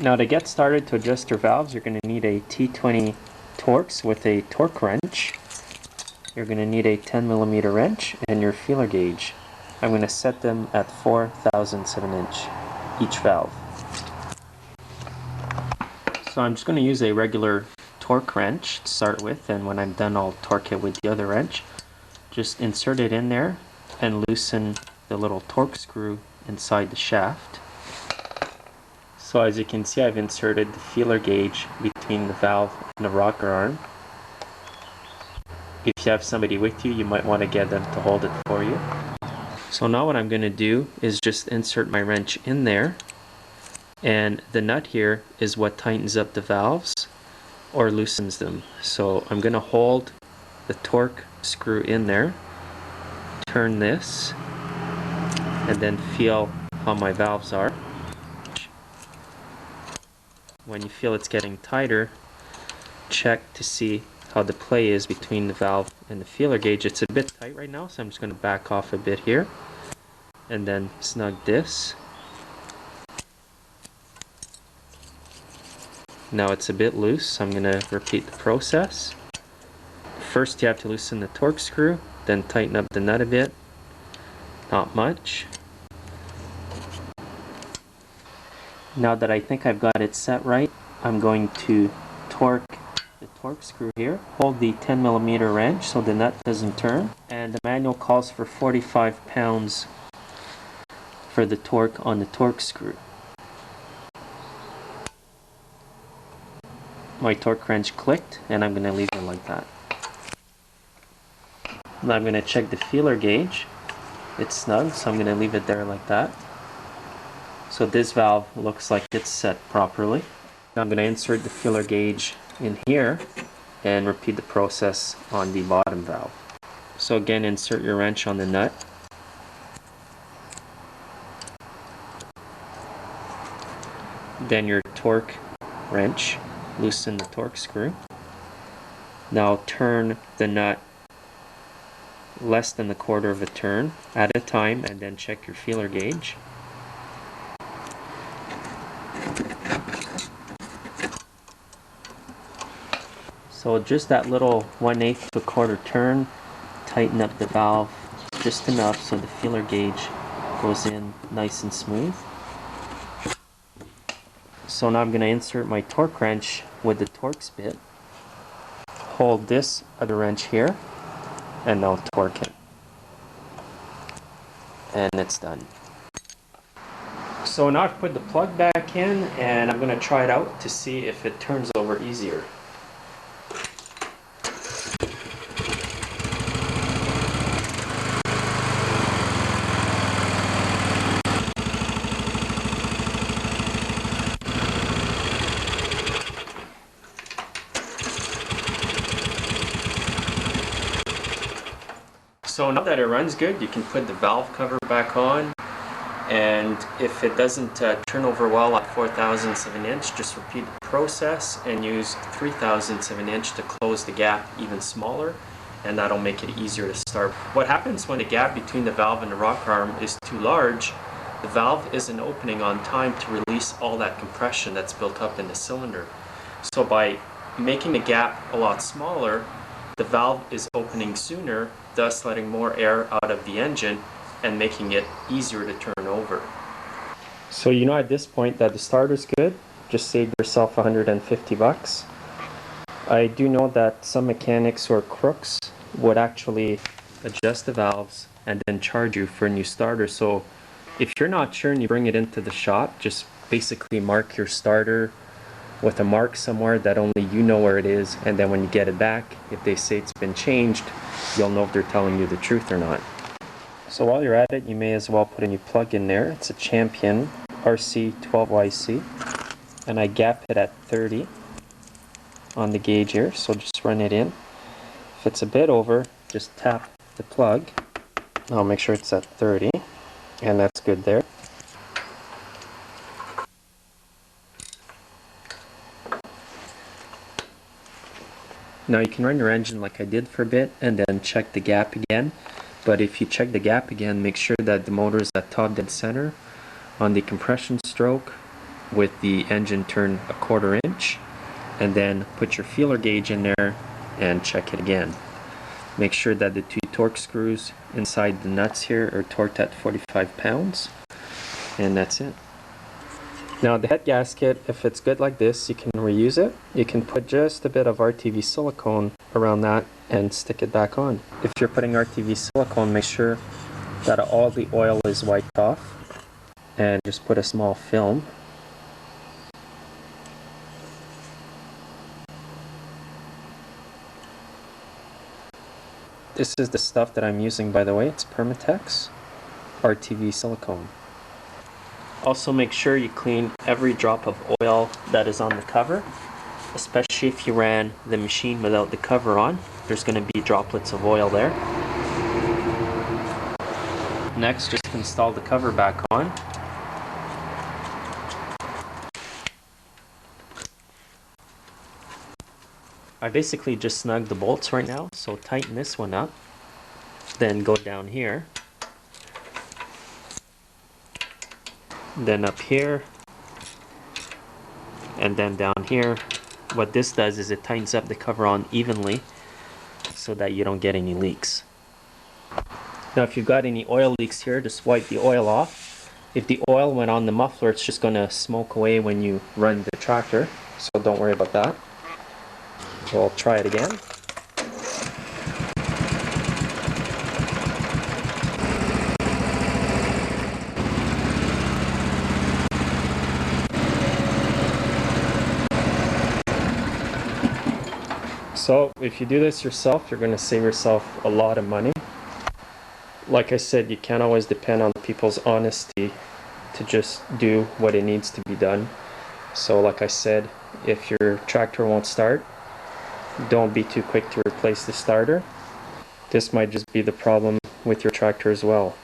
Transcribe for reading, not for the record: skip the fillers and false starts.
Now to get started to adjust your valves, you're going to need a T20 Torx with a torque wrench. You're going to need a 10mm wrench and your feeler gauge. I'm going to set them at 4 thousandths of an inch each valve. So I'm just going to use a regular torque wrench to start with, and when I'm done I'll torque it with the other wrench. Just insert it in there and loosen the little torque screw inside the shaft. So as you can see, I've inserted the feeler gauge between the valve and the rocker arm. If you have somebody with you, you might want to get them to hold it for you. So now what I'm going to do is just insert my wrench in there, and the nut here is what tightens up the valves or loosens them. So I'm going to hold the torque screw in there, turn this, and then feel how my valves are. When you feel it's getting tighter, check to see how the play is between the valve and the feeler gauge. It's a bit tight right now, so I'm just going to back off a bit here and then snug this. Now it's a bit loose, so I'm going to repeat the process. First you have to loosen the torque screw, then tighten up the nut a bit. Not much. Now that I think I've got it set right, I'm going to torque the torque screw here. Hold the 10mm wrench so the nut doesn't turn. And the manual calls for 45 pounds for the torque on the torque screw. My torque wrench clicked, and I'm going to leave it like that. Now I'm going to check the feeler gauge. It's snug, so I'm going to leave it there like that. So this valve looks like it's set properly. Now I'm going to insert the feeler gauge in here and repeat the process on the bottom valve. So again, insert your wrench on the nut. Then your torque wrench, loosen the torque screw. Now turn the nut less than the quarter of a turn at a time, and then check your feeler gauge. So just that little 1/8 to a quarter turn, tighten up the valve just enough so the feeler gauge goes in nice and smooth. So now I'm going to insert my torque wrench with the Torx bit. Hold this other wrench here, and now torque it. And it's done. So now I've put the plug back in, and I'm going to try it out to see if it turns over easier. So now that it runs good, you can put the valve cover back on, and if it doesn't turn over well at 4 thousandths of an inch, just repeat the process and use 3 thousandths of an inch to close the gap even smaller, and that'll make it easier to start. What happens when the gap between the valve and the rocker arm is too large, the valve isn't opening on time to release all that compression that's built up in the cylinder. So by making the gap a lot smaller, the valve is opening sooner, thus letting more air out of the engine and making it easier to turn over. So you know at this point that the starter's good, just save yourself 150 bucks. I do know that some mechanics or crooks would actually adjust the valves and then charge you for a new starter. So if you're not sure and you bring it into the shop, just basically mark your starter with a mark somewhere that only you know where it is, and then when you get it back, if they say it's been changed, you'll know if they're telling you the truth or not. So while you're at it, you may as well put a new plug in there. It's a Champion RC12YC, and I gap it at 30 on the gauge here, so just run it in. If it's a bit over, just tap the plug. I'll make sure it's at 30, and that's good there. Now you can run your engine like I did for a bit and then check the gap again, but if you check the gap again, make sure that the motor is at top dead center on the compression stroke, with the engine turned a 1/4 inch, and then put your feeler gauge in there and check it again. Make sure that the 2 torque screws inside the nuts here are torqued at 45 pounds, and that's it. Now the head gasket, if it's good like this, you can reuse it. You can put just a bit of RTV silicone around that and stick it back on. If you're putting RTV silicone, make sure that all the oil is wiped off, and just put a small film. This is the stuff that I'm using, by the way. It's Permatex RTV silicone. Also make sure you clean every drop of oil that is on the cover, especially if you ran the machine without the cover on. There's going to be droplets of oil there. Next, just install the cover back on. I basically just snugged the bolts right now, so tighten this one up, then go down here, then up here, and then down here. What this does is it tightens up the cover on evenly so that you don't get any leaks. Now if you've got any oil leaks here, just wipe the oil off. If the oil went on the muffler, it's just going to smoke away when you run the tractor, so don't worry about that. We'll try it again. So if you do this yourself, you're going to save yourself a lot of money. Like I said, you can't always depend on people's honesty to just do what it needs to be done. So like I said, if your tractor won't start, don't be too quick to replace the starter. This might just be the problem with your tractor as well.